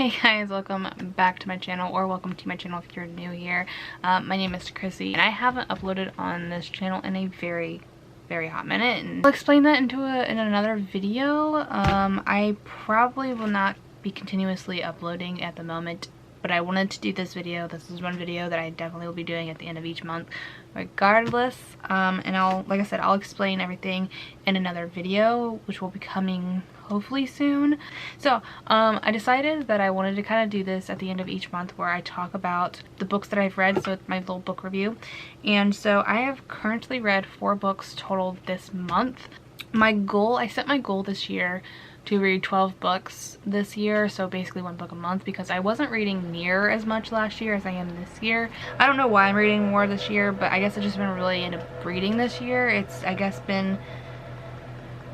Hey guys, welcome back to my channel, or welcome to my channel if you're new here. My name is Chrissy, and I haven't uploaded on this channel in a very hot minute, and I'll explain that in another video. I probably will not be continuously uploading at the moment, but I wanted to do this video. This is one video that I definitely will be doing at the end of each month regardless, and like I said, I'll explain everything in another video, which will be coming hopefully soon. So I decided that I wanted to kind of do this at the end of each month where I talk about the books that I've read, so it's my little book review. And so I have currently read 4 books total this month. I set my goal this year to read 12 books this year, so basically 1 book a month, because I wasn't reading near as much last year as I am this year. I don't know why I'm reading more this year, but I guess I've just been really into reading this year. It's, I guess, been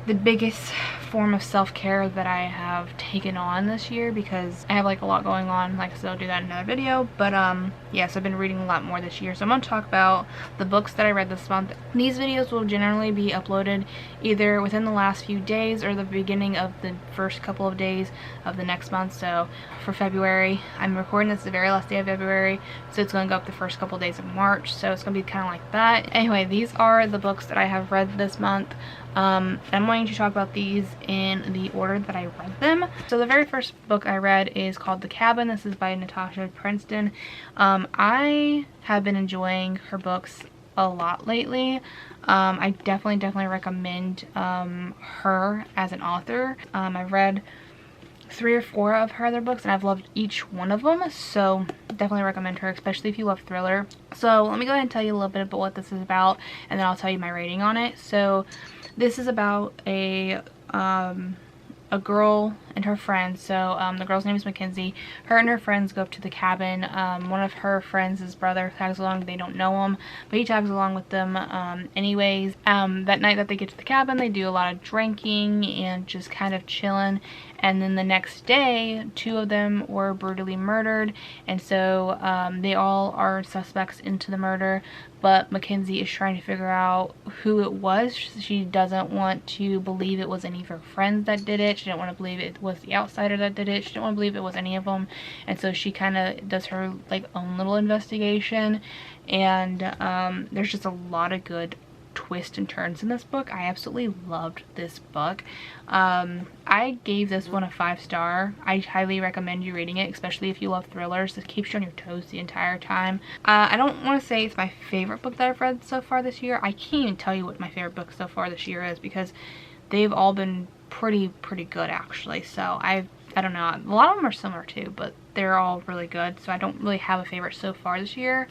the biggest form of self-care that I have taken on this year, because I have like a lot going on. Like I said, I'll do that in another video, but yes, I've been reading a lot more this year. So I'm going to talk about the books that I read this month. These videos will generally be uploaded either within the last few days or the beginning of the first couple of days of the next month. So for February, I'm recording this the very last day of February, so it's going to go up the first couple of days of March, so it's going to be kind of like that. Anyway, these are the books that I have read this month. I'm going to talk about these in the order that I read them. So the very first book I read is called The Cabin. This is by Natasha Princeton. I have been enjoying her books a lot lately. I definitely recommend her as an author. I've read 3 or 4 of her other books and I've loved each one of them, so definitely recommend her, especially if you love thriller. So let me go ahead and tell you a little bit about what this is about, and then I'll tell you my rating on it. So this is about a girl and her friends. So the girl's name is Mackenzie. Her and her friends go up to the cabin. One of her friends' brother tags along. They don't know him, but he tags along with them anyways. That night that they get to the cabin, they do a lot of drinking and just kind of chilling. And then the next day, 2 of them were brutally murdered, and so they all are suspects into the murder, but Mackenzie is trying to figure out who it was. She doesn't want to believe it was any of her friends that did it. She didn't want to believe it was the outsider that did it. She didn't want to believe it was any of them, and so she kind of does her like own little investigation. And there's just a lot of good twists and turns in this book. I absolutely loved this book. I gave this one a 5-star. I highly recommend you reading it, especially if you love thrillers. It keeps you on your toes the entire time. I don't want to say it's my favorite book that I've read so far this year. I can't even tell you what my favorite book so far this year is, because they've all been pretty good actually. So I don't know, a lot of them are similar too, but they're all really good, so I don't really have a favorite so far this year.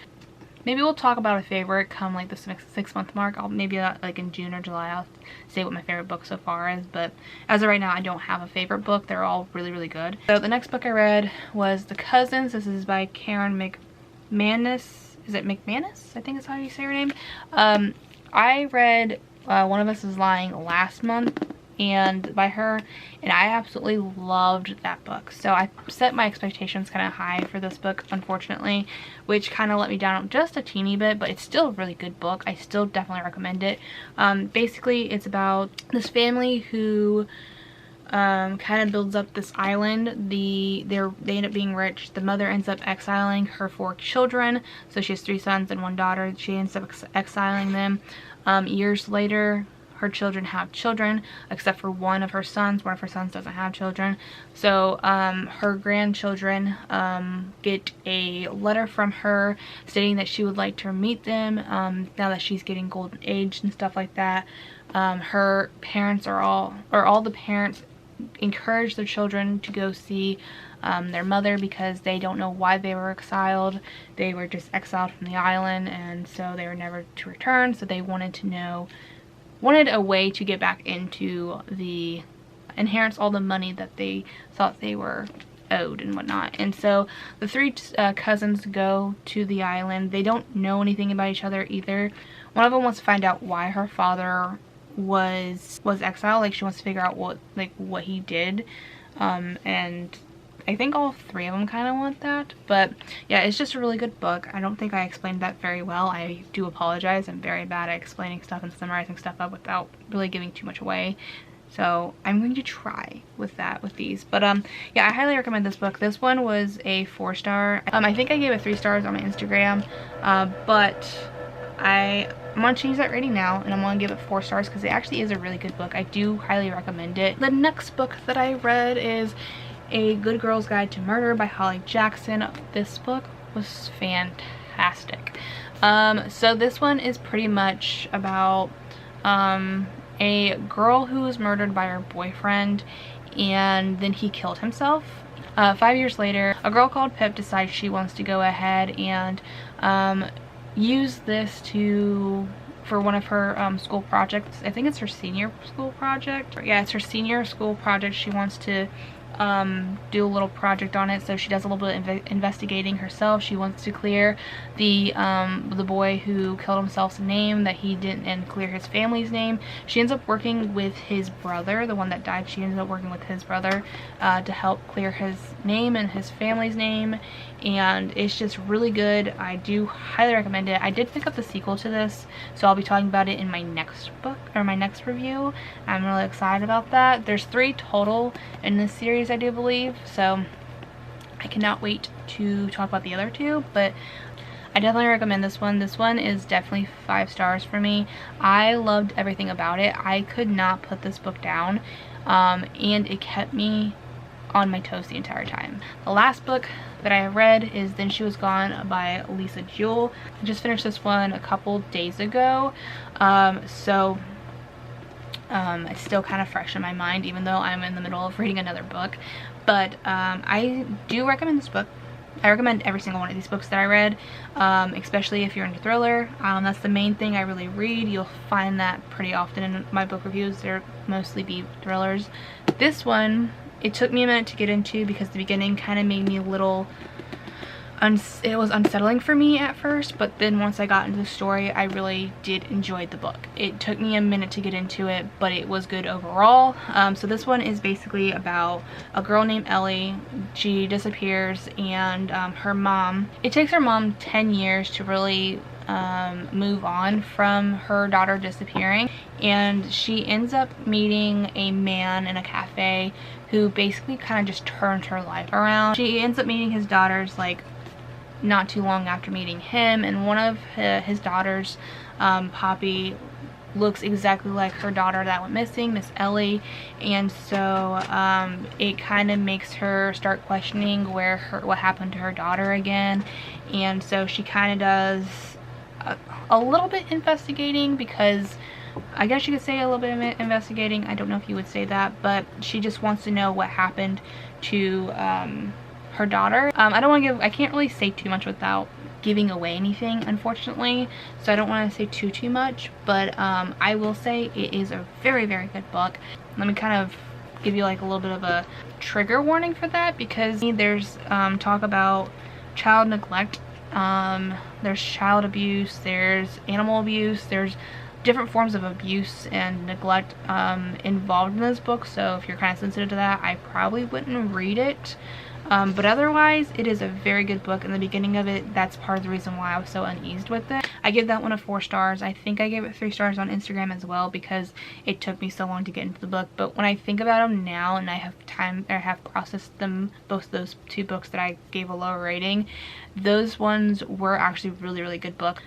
Maybe we'll talk about a favorite come like the 6-month mark. I'll maybe like in June or July I'll say what my favorite book so far is, but as of right now I don't have a favorite book. They're all really good. So the next book I read was The Cousins. This is by Karen McManus. Is it McManus? I think is how you say her name. I read One of Us Is Lying last month, and by her, and I absolutely loved that book. So I set my expectations kind of high for this book, unfortunately, which kind of let me down just a teeny bit, but it's still a really good book. I still definitely recommend it. Basically it's about this family who kind of builds up this island. They end up being rich. The mother ends up exiling her 4 children, so she has 3 sons and 1 daughter. She ends up exiling them. Years later, her children have children, except for one of her sons. One of her sons doesn't have children. So her grandchildren get a letter from her stating that she would like to meet them now that she's getting golden age and stuff like that. Her parents all the parents encourage their children to go see their mother, because they don't know why they were exiled. They were just exiled from the island, and so they were never to return. So they wanted a way to get back into the inheritance, all the money that they thought they were owed and whatnot. And so the 3 cousins go to the island. They don't know anything about each other either. One of them wants to find out why her father was exiled. Like, she wants to figure out what he did, and I think all 3 of them kind of want that. But yeah, it's just a really good book. I don't think I explained that very well. I do apologize. I'm very bad at explaining stuff and summarizing stuff up without really giving too much away. So I'm going to try with these. But yeah, I highly recommend this book. This one was a 4-star. I think I gave it 3 stars on my Instagram, but I'm gonna change that rating now, and I'm gonna give it 4 stars because it actually is a really good book. I do highly recommend it. The next book that I read is A Good Girl's Guide to Murder by Holly Jackson. This book was fantastic. So this one is pretty much about a girl who was murdered by her boyfriend, and then he killed himself. 5 years later, a girl called Pip decides she wants to go ahead and use this for one of her school projects. I think it's her senior school project. Yeah, it's her senior school project. She wants to do a little project on it, so she does a little bit of investigating herself. She wants to clear the boy who killed himself's name that he didn't, and clear his family's name. She ends up working with his brother, the one that died. She ends up working with his brother to help clear his name and his family's name, and it's just really good. I do highly recommend it. I did pick up the sequel to this, so I'll be talking about it in my next book, or my next review. I'm really excited about that. There's 3 total in this series, I do believe, so I cannot wait to talk about the other 2, but I definitely recommend this one. This one is definitely 5 stars for me. I loved everything about it. I could not put this book down, and it kept me on my toes the entire time. The last book that I read is Then She Was Gone by Lisa Jewell. I just finished this one a couple days ago, so it's still kind of fresh in my mind, even though I'm in the middle of reading another book. But I do recommend this book. I recommend every single one of these books that I read, especially if you're into thriller. That's the main thing I really read. You'll find that pretty often in my book reviews. They're mostly be thrillers. This one, it took me a minute to get into because the beginning kind of made me a little it was unsettling for me at first, but then once I got into the story, I really did enjoy the book. It took me a minute to get into it, but it was good overall. So this one is basically about a girl named Ellie. She disappears, and her mom, it takes her mom 10 years to really move on from her daughter disappearing, and she ends up meeting a man in a cafe who basically kind of just turned her life around. She ends up meeting his daughters like not too long after meeting him, and one of his daughters, Poppy, looks exactly like her daughter that went missing, Miss Ellie, and so it kind of makes her start questioning what happened to her daughter again. And so she kind of does a little bit investigating, because I guess you could say a little bit of investigating. I don't know if you would say that, but she just wants to know what happened to her daughter. I can't really say too much without giving away anything, unfortunately, so I don't want to say too much, but I will say it is a very, very good book. Let me kind of give you like a little bit of a trigger warning for that, because there's talk about child neglect, there's child abuse, there's animal abuse, there's different forms of abuse and neglect involved in this book. So if you're kind of sensitive to that, I probably wouldn't read it. But otherwise, it is a very good book. In the beginning of it, that's part of the reason why I was so uneased with it. I give that one a 4 stars. I think I gave it 3 stars on Instagram as well, because it took me so long to get into the book. But when I think about them now, and I have time, or have processed them, both those 2 books that I gave a lower rating, those ones were actually really, really good books.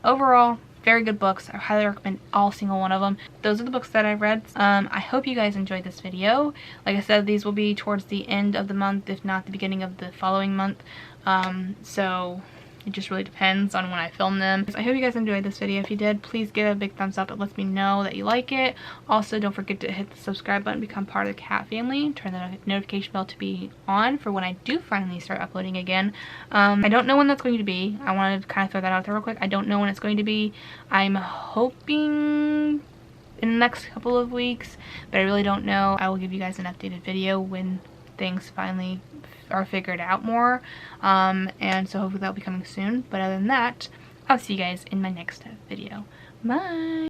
Overall, very good books. I highly recommend all single one of them. Those are the books that I read. I hope you guys enjoyed this video. Like I said, these will be towards the end of the month, if not the beginning of the following month. So it just really depends on when I film them. I hope you guys enjoyed this video. If you did, please give it a big thumbs up. It lets me know that you like it. Also, don't forget to hit the subscribe button, become part of the cat family. Turn the notification bell to be on for when I do finally start uploading again. I don't know when that's going to be. I wanted to kind of throw that out there real quick. I don't know when it's going to be. I'm hoping in the next couple of weeks, but I really don't know. I will give you guys an updated video when things finally are figured out more, and so hopefully that'll be coming soon. But other than that, I'll see you guys in my next video. Bye.